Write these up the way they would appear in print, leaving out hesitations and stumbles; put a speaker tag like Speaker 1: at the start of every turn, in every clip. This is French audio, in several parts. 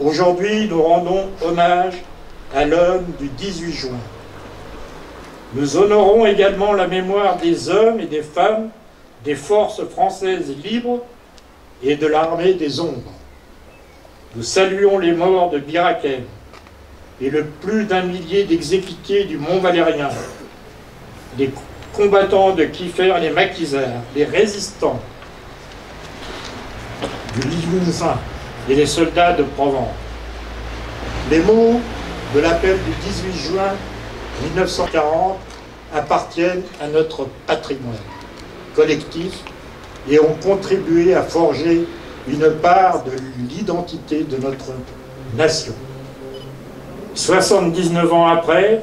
Speaker 1: Aujourd'hui, nous rendons hommage à l'homme du 18 juin. Nous honorons également la mémoire des hommes et des femmes des forces françaises libres et de l'armée des ombres. Nous saluons les morts de Bir Hakeim et le plus d'un millier d'exécutés du Mont Valérien, les combattants de Kiefer et les maquisards, les résistants du Limousin et les soldats de Provence. Les mots de l'appel du 18 juin 1940 appartiennent à notre patrimoine collectif et ont contribué à forger une part de l'identité de notre nation. 79 ans après,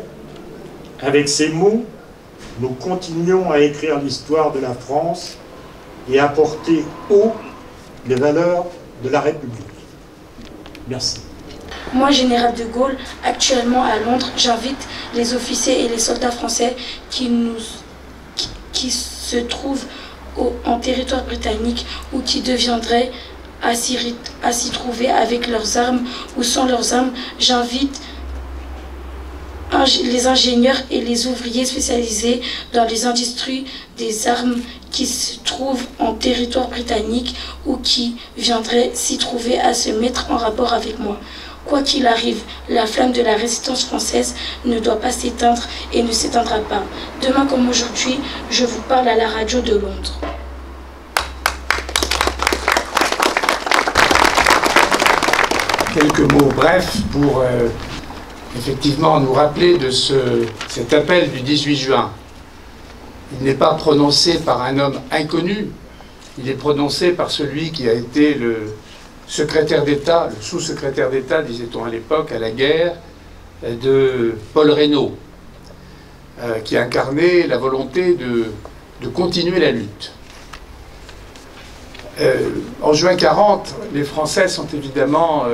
Speaker 1: avec ces mots, nous continuons à écrire l'histoire de la France et à porter haut les valeurs de la République. Merci.
Speaker 2: Moi, général de Gaulle, actuellement à Londres, j'invite les officiers et les soldats français qui se trouvent en territoire britannique ou qui deviendraient à s'y trouver avec leurs armes ou sans leurs armes. J'invite les ingénieurs et les ouvriers spécialisés dans les industries des armes qui se trouvent en territoire britannique ou qui viendraient s'y trouver à se mettre en rapport avec moi. Quoi qu'il arrive, la flamme de la résistance française ne doit pas s'éteindre et ne s'éteindra pas. Demain comme aujourd'hui, je vous parle à la radio de Londres.
Speaker 3: Quelques mots brefs pour effectivement nous rappeler de cet appel du 18 juin. Il n'est pas prononcé par un homme inconnu, il est prononcé par celui qui a été le secrétaire d'État, le sous-secrétaire d'État, disait-on à l'époque, à la guerre, de Paul Reynaud, qui incarnait la volonté de continuer la lutte. En juin 40, les Français sont évidemment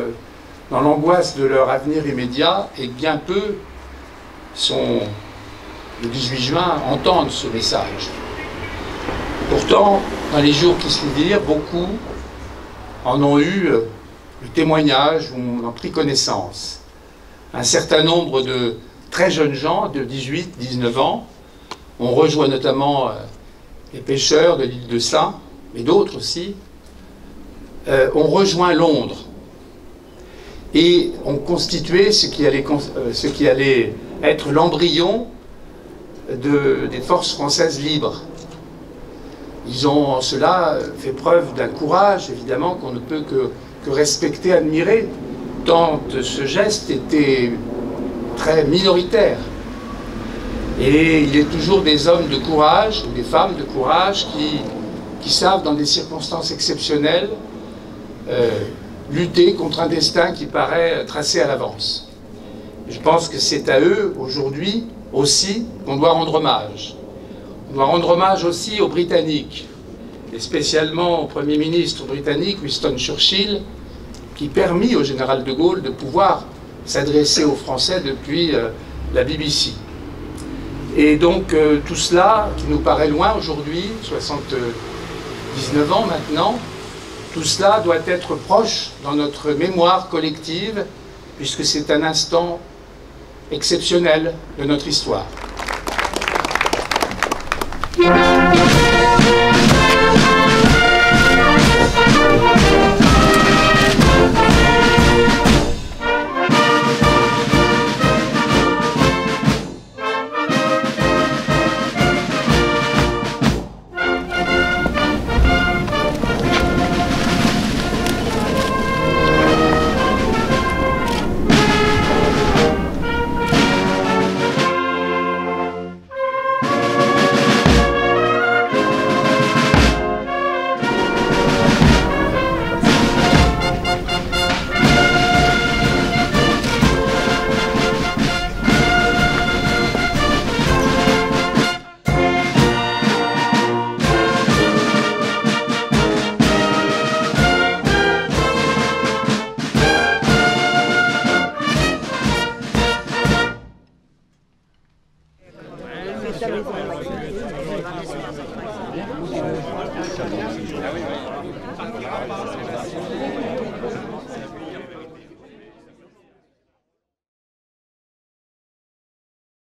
Speaker 3: dans l'angoisse de leur avenir immédiat et bien peu le 18 juin, entendent ce message. Pourtant, dans les jours qui suivirent, beaucoup en ont eu le témoignage ou en ont pris connaissance. Un certain nombre de très jeunes gens, de 18, 19 ans, ont rejoint notamment les pêcheurs de l'île de Sein, mais d'autres aussi, ont rejoint Londres et ont constitué ce qui allait être l'embryon des forces françaises libres. Ils ont en cela fait preuve d'un courage, évidemment, qu'on ne peut que respecter, admirer, tant ce geste était très minoritaire. Et il est toujours des hommes de courage, des femmes de courage qui savent, dans des circonstances exceptionnelles, lutter contre un destin qui paraît tracé à l'avance. Je pense que c'est à eux, aujourd'hui, aussi, qu'on doit rendre hommage. On doit rendre hommage aussi aux Britanniques, et spécialement au Premier ministre britannique, Winston Churchill, qui permit au général de Gaulle de pouvoir s'adresser aux Français depuis la BBC. Et donc tout cela, qui nous paraît loin aujourd'hui, 79 ans maintenant, tout cela doit être proche dans notre mémoire collective, puisque c'est un instant exceptionnel de notre histoire.